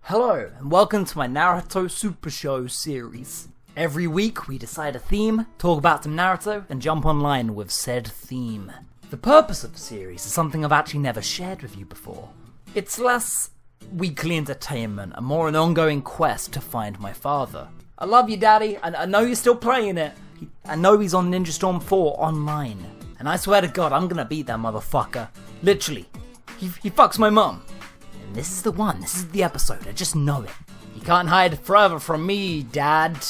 Hello, and welcome to my Naruto Super Show series. Every week we decide a theme, talk about some Naruto, and jump online with said theme. The purpose of the series is something I've actually never shared with you before. It's less weekly entertainment and more an ongoing quest to find my father. I love you, Daddy. I know you're still playing it. I know he's on Ninja Storm 4 online. And I swear to God, I'm gonna beat that motherfucker. Literally. He fucks my mum. And this is the one. This is the episode. I just know it. You can't hide forever from me, Dad.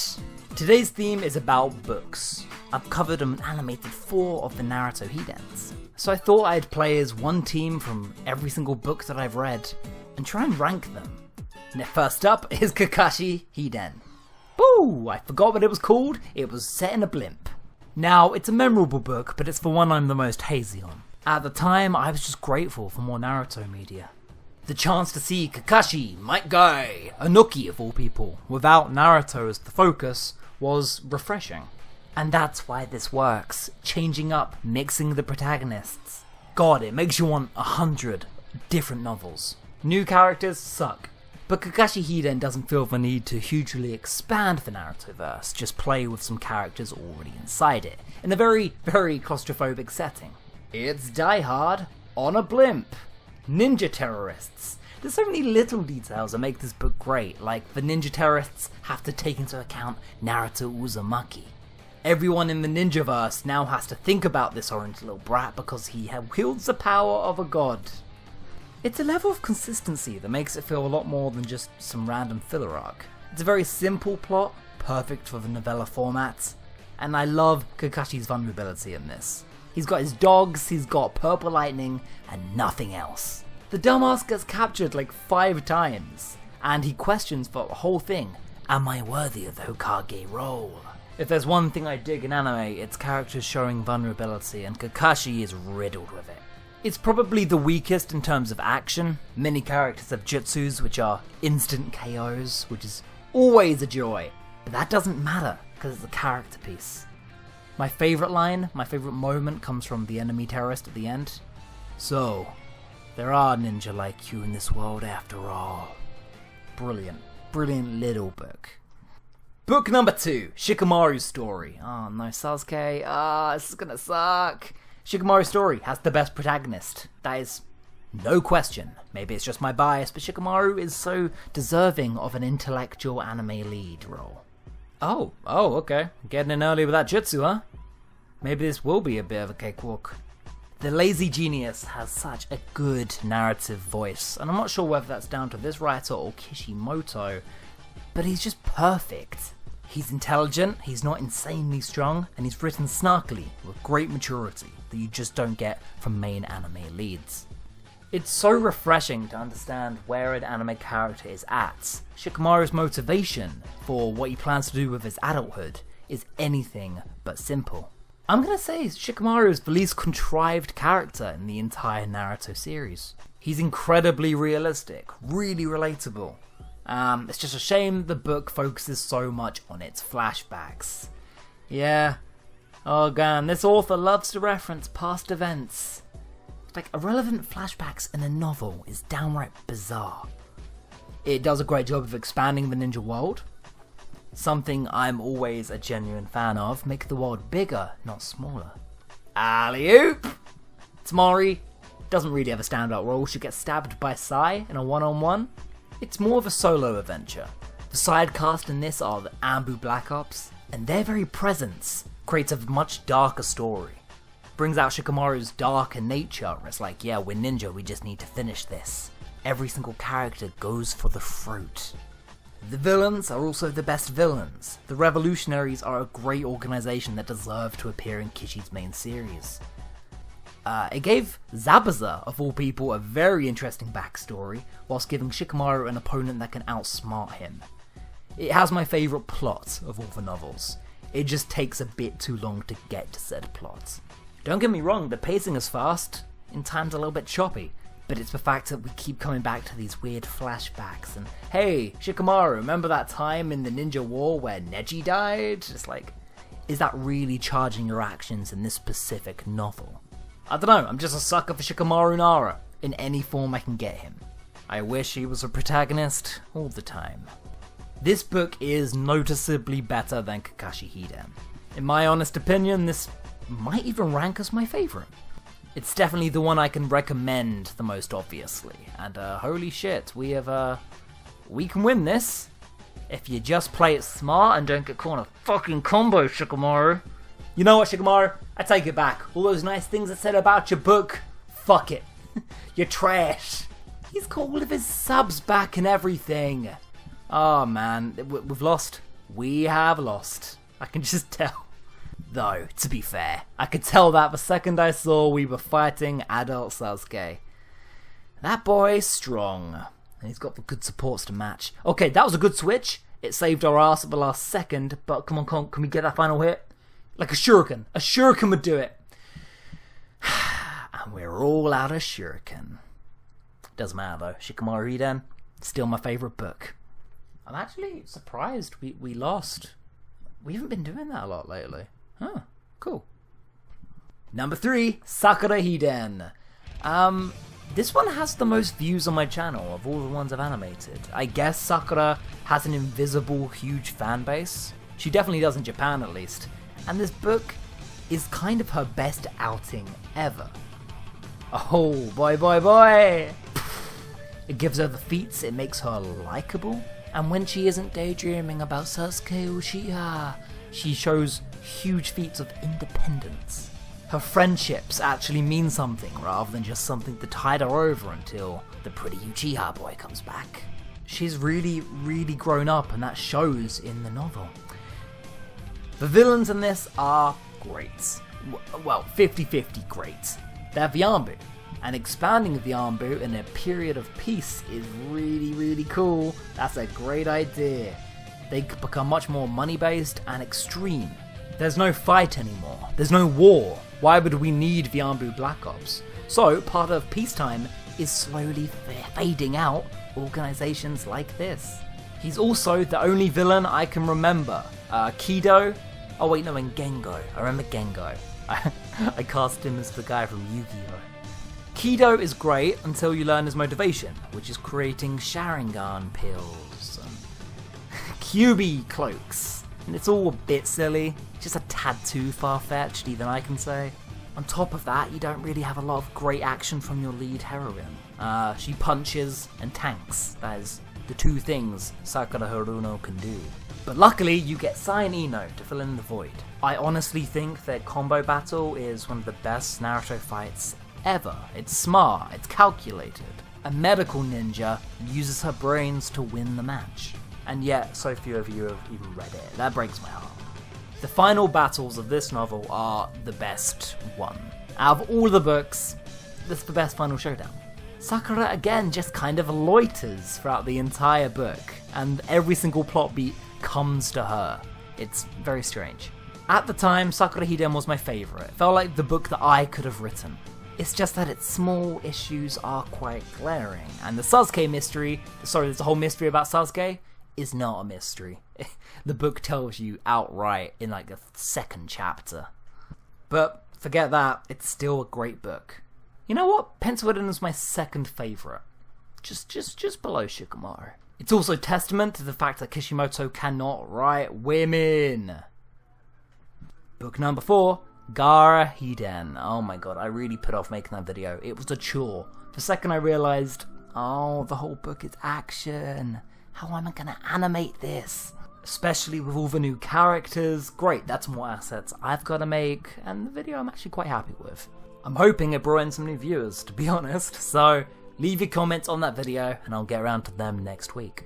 Today's theme is about books. I've covered an animated 4 of the Naruto Hidens. So I thought I'd play as one team from every single book that I've read and try and rank them. And first up is Kakashi Hiden. Boo! I forgot what it was called. It was set in a blimp. Now, it's a memorable book, but it's the one I'm the most hazy on. At the time, I was just grateful for more Naruto media. The chance to see Kakashi, Might Guy, Anuki of all people, without Naruto as the focus, was refreshing. And that's why this works, changing up, mixing the protagonists. God, it makes you want 100 different novels. New characters suck. But Kakashi Hiden doesn't feel the need to hugely expand the Narutoverse, just play with some characters already inside it, in a very, very claustrophobic setting. It's Die Hard on a blimp. Ninja terrorists. There's so many little details that make this book great, like the ninja terrorists have to take into account Naruto Uzumaki. Everyone in the ninjaverse now has to think about this orange little brat because he wields the power of a god. It's a level of consistency that makes it feel a lot more than just some random filler arc. It's a very simple plot, perfect for the novella format, and I love Kakashi's vulnerability in this. He's got his dogs, he's got purple lightning, and nothing else. The dumbass gets captured like 5 times, and he questions the whole thing. Am I worthy of the Hokage role? If there's one thing I dig in anime, it's characters showing vulnerability, and Kakashi is riddled with it. It's probably the weakest in terms of action. Many characters have jutsus, which are instant KOs, which is always a joy. But that doesn't matter, because it's a character piece. My favourite line, my favourite moment comes from the enemy terrorist at the end. So, there are ninja like you in this world after all. Brilliant. Brilliant little book. Book number 2, Shikamaru Story. Oh no, Sasuke. This is gonna suck. Shikamaru Story has the best protagonist. That is no question. Maybe it's just my bias, but Shikamaru is so deserving of an intellectual anime lead role. Oh, okay. Getting in early with that jutsu, huh? Maybe this will be a bit of a cakewalk. The lazy genius has such a good narrative voice, and I'm not sure whether that's down to this writer or Kishimoto, but he's just perfect. He's intelligent, he's not insanely strong, and he's written snarkily with great maturity that you just don't get from main anime leads. It's so refreshing to understand where an anime character is at. Shikamaru's motivation for what he plans to do with his adulthood is anything but simple. I'm gonna say Shikamaru is the least contrived character in the entire Naruto series. He's incredibly realistic, really relatable. It's just a shame the book focuses so much on its flashbacks. Yeah. Oh man, this author loves to reference past events. Like, irrelevant flashbacks in a novel is downright bizarre. It does a great job of expanding the ninja world. Something I'm always a genuine fan of. Make the world bigger, not smaller. Alley-oop! Tamari doesn't really have a standout role. She gets stabbed by Sai in a one-on-one. It's more of a solo adventure. The side cast in this are the Ambu Black Ops, and their very presence creates a much darker story. Brings out Shikamaru's darker nature. It's like, yeah, we're ninja, we just need to finish this. Every single character goes for the fruit. The villains are also the best villains. The revolutionaries are a great organization that deserve to appear in Kishi's main series. It gave Zabuza, of all people, a very interesting backstory, whilst giving Shikamaru an opponent that can outsmart him. It has my favourite plot of all the novels. It just takes a bit too long to get to said plot. Don't get me wrong, the pacing is fast, in times a little bit choppy, but it's the fact that we keep coming back to these weird flashbacks and, hey, Shikamaru, remember that time in the Ninja War where Neji died? It's like, is that really charging your actions in this specific novel? I don't know, I'm just a sucker for Shikamaru Nara, in any form I can get him. I wish he was a protagonist all the time. This book is noticeably better than Kakashi Hiden. In my honest opinion, this might even rank as my favourite. It's definitely the one I can recommend the most, obviously. And holy shit, we can win this if you just play it smart and don't get caught in a fucking combo, Shikamaru. You know what, Shikamaru? I take it back. All those nice things I said about your book, fuck it. You're trash. He's got all of his subs back and everything. Oh man, we've lost. We have lost. I can just tell. Though, to be fair, I could tell that the second I saw we were fighting adult Sasuke. That boy's strong. And he's got the good supports to match. Okay, that was a good switch. It saved our ass at the last second, but come on, can we get that final hit? Like a shuriken. A shuriken would do it. And we're all out of shuriken. Doesn't matter though. Shikamaru Hiden, still my favourite book. I'm actually surprised we lost. We haven't been doing that a lot lately. Huh, cool. Number 3, Sakura Hidden. This one has the most views on my channel of all the ones I've animated. I guess Sakura has an invisible huge fan base. She definitely does in Japan at least. And this book is kind of her best outing ever. Oh boy boy boy! It gives her the feats, it makes her likeable. And when she isn't daydreaming about Sasuke Uchiha, she shows huge feats of independence. Her friendships actually mean something rather than just something to tide her over until the pretty Uchiha boy comes back. She's really grown up, and that shows in the novel. The villains in this are great. Well, 50-50 great. They're Vyambu, and expanding Vyambu in a period of peace is really cool. That's a great idea. They become much more money-based and extreme. There's no fight anymore. There's no war. Why would we need Vyambu Black Ops? So, part of peacetime is slowly fading out organizations like this. He's also the only villain I can remember. Kido. Oh wait, no, and Gengo. I remember Gengo. I cast him as the guy from Yu-Gi-Oh! Kido is great until you learn his motivation, which is creating Sharingan pills and QB cloaks. And it's all a bit silly, just a tad too far-fetched, even I can say. On top of that, you don't really have a lot of great action from your lead heroine. She punches and tanks. That is the two things Sakura Haruno can do. But luckily, you get Sai and Ino to fill in the void. I honestly think that combo battle is one of the best Naruto fights ever. It's smart, it's calculated. A medical ninja uses her brains to win the match. And yet, so few of you have even read it. That breaks my heart. The final battles of this novel are the best one. Out of all the books, this is the best final showdown. Sakura again just kind of loiters throughout the entire book, and every single plot beat comes to her. It's very strange. At the time, Sakura Hiden was my favourite. It felt like the book that I could have written. It's just that its small issues are quite glaring, and the Sasuke mystery, there's a whole mystery about Sasuke, is not a mystery. The book tells you outright in like the second chapter. But forget that, it's still a great book. You know what? Pencil It In is my second favourite. Just below Shikamaru. It's also testament to the fact that Kishimoto cannot write women. Book number 4, Gaara Hidan. Oh my god, I really put off making that video. It was a chore. The second I realised, oh, the whole book is action. How am I going to animate this? Especially with all the new characters. Great, that's more assets I've got to make, and the video I'm actually quite happy with. I'm hoping it brought in some new viewers, to be honest, so leave your comments on that video and I'll get around to them next week.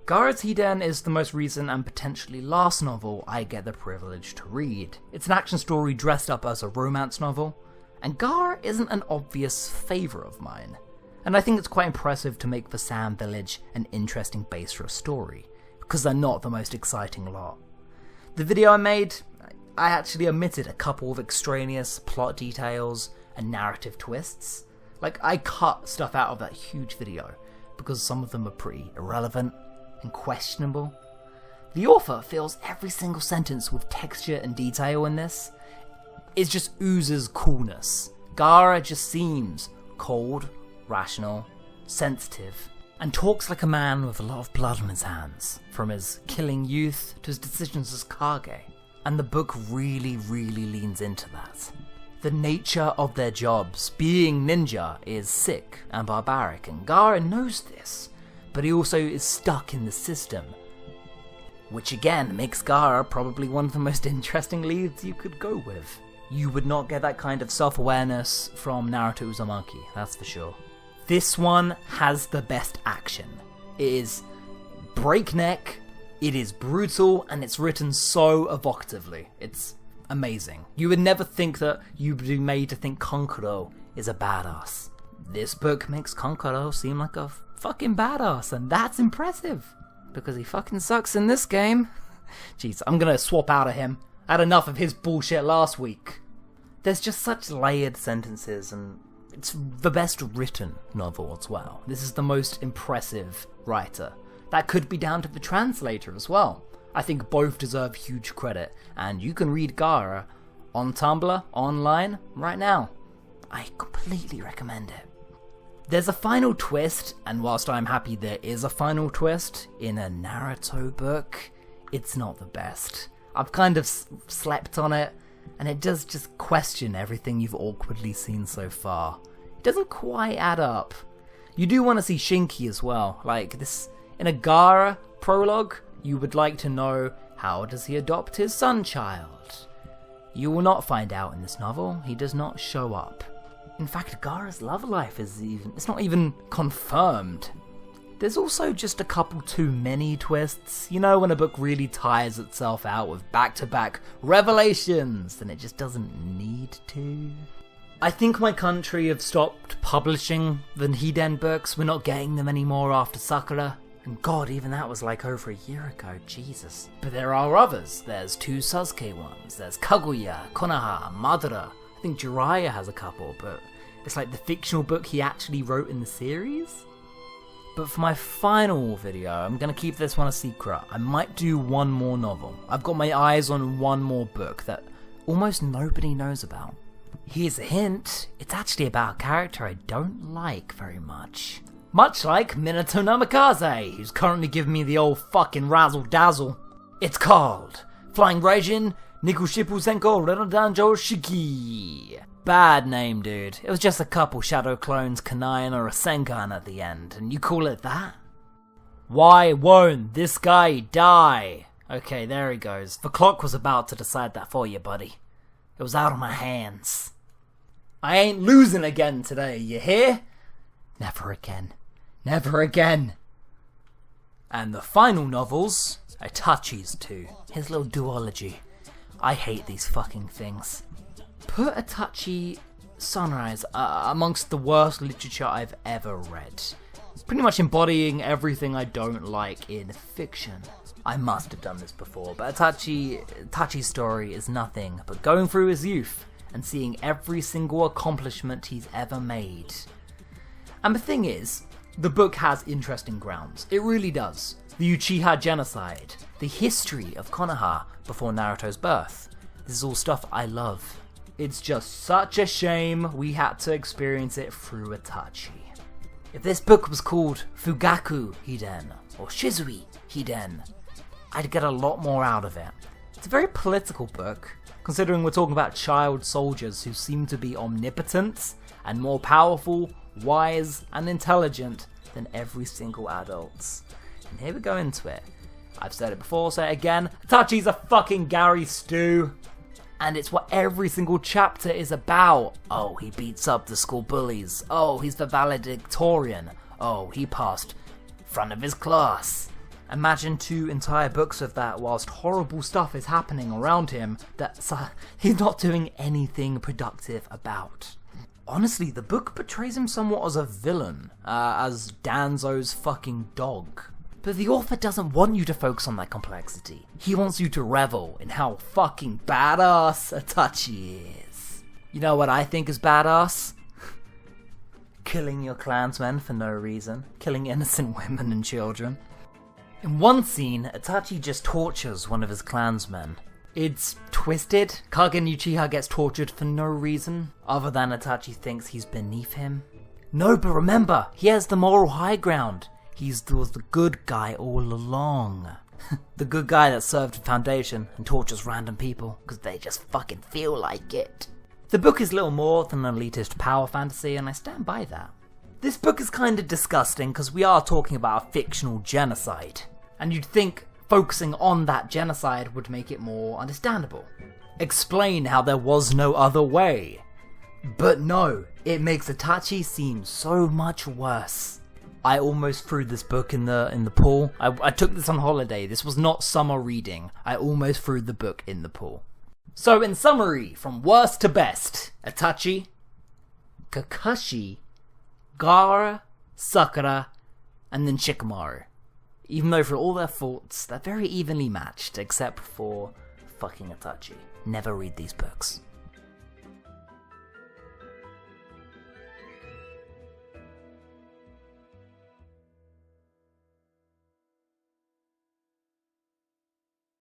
Gaara Hidan is the most recent and potentially last novel I get the privilege to read. It's an action story dressed up as a romance novel, and Gaara isn't an obvious favourite of mine. And I think it's quite impressive to make the Sand Village an interesting base for a story, because they're not the most exciting lot. The video I made, I actually omitted a couple of extraneous plot details and narrative twists. Like, I cut stuff out of that huge video, because some of them are pretty irrelevant and questionable. The author fills every single sentence with texture and detail in this. It just oozes coolness. Gaara just seems cold, rational, sensitive, and talks like a man with a lot of blood on his hands, from his killing youth to his decisions as Kage. And the book really leans into that. The nature of their jobs, being ninja, is sick and barbaric, and Gaara knows this, but he also is stuck in the system. Which again makes Gaara probably one of the most interesting leads you could go with. You would not get that kind of self-awareness from Naruto Uzumaki, that's for sure. This one has the best action. It is breakneck, it is brutal, and it's written so evocatively. It's amazing. You would never think that you'd be made to think Kankuro is a badass. This book makes Kankuro seem like a fucking badass, and that's impressive. Because he fucking sucks in this game. Jeez, I'm gonna swap out of him. I had enough of his bullshit last week. There's just such layered sentences, and it's the best written novel as well. This is the most impressive writer. That could be down to the translator as well. I think both deserve huge credit, and you can read Gaara on Tumblr, online, right now. I completely recommend it. There's a final twist, and whilst I'm happy there is a final twist in a Naruto book, it's not the best. I've kind of slept on it, and it does just question everything you've awkwardly seen so far. It doesn't quite add up. You do want to see Shinki as well. Like, this, in a Gaara prologue, you would like to know, how does he adopt his son child? You will not find out in this novel. He does not show up. In fact, Gaara's love life it's not even confirmed. There's also just a couple too many twists. You know, when a book really tires itself out with back-to-back revelations, and it just doesn't need to. I think my country have stopped publishing the Hiden books. We're not getting them anymore after Sakura. And god, even that was like over a year ago, Jesus. But there are others. There's 2 Sasuke ones. There's Kaguya, Konoha, Madara. I think Jiraiya has a couple, but it's like the fictional book he actually wrote in the series. But for my final video, I'm going to keep this one a secret. I might do one more novel. I've got my eyes on one more book that almost nobody knows about. Here's a hint, it's actually about a character I don't like very much. Much like Minato Namikaze, who's currently giving me the old fucking razzle-dazzle. It's called Flying Raijin Nikushipu Senko Renadanjo Shiki. Bad name, dude. It was just a couple shadow clones, Kanayan or a Senkan at the end, and you call it that? Why won't this guy die? Okay, there he goes. The clock was about to decide that for you, buddy. It was out of my hands. I ain't losing again today, you hear? Never again. Never again. And the final novels, Itachi's too. His little duology. I hate these fucking things. Put Itachi Sunrise amongst the worst literature I've ever read. Pretty much embodying everything I don't like in fiction. I must have done this before, but Itachi's story is nothing but going through his youth and seeing every single accomplishment he's ever made. And the thing is, the book has interesting grounds. It really does. The Uchiha genocide, the history of Konoha before Naruto's birth. This is all stuff I love. It's just such a shame we had to experience it through Itachi. If this book was called Fugaku Hiden or Shizui Hiden, I'd get a lot more out of it. It's a very political book, considering we're talking about child soldiers who seem to be omnipotent and more powerful, wise and intelligent than every single adult. And here we go into it. I've said it before, say it again. Itachi's a fucking Gary Stew. And it's what every single chapter is about. Oh, he beats up the school bullies. Oh, he's the valedictorian. Oh, he passed front of his class. Imagine 2 entire books of that whilst horrible stuff is happening around him that he's not doing anything productive about. Honestly, the book portrays him somewhat as a villain, as Danzo's fucking dog. But the author doesn't want you to focus on that complexity. He wants you to revel in how fucking badass Itachi is. You know what I think is badass? Killing your clansmen for no reason. Killing innocent women and children. In one scene, Itachi just tortures one of his clansmen. It's twisted. Kage Uchiha gets tortured for no reason, other than Itachi thinks he's beneath him. No, but remember, he has the moral high ground. He was the good guy all along. The good guy that served the Foundation and tortures random people because they just fucking feel like it. The book is little more than an elitist power fantasy, and I stand by that. This book is kind of disgusting because we are talking about a fictional genocide, and you'd think focusing on that genocide would make it more understandable. Explain how there was no other way. But no, it makes Itachi seem so much worse. I almost threw this book in the pool. I took this on holiday. This was not summer reading. I almost threw the book in the pool. So in summary, from worst to best, Itachi, Kakashi, Gaara, Sakura, and then Shikamaru. Even though for all their faults, they're very evenly matched, except for fucking Itachi. Never read these books.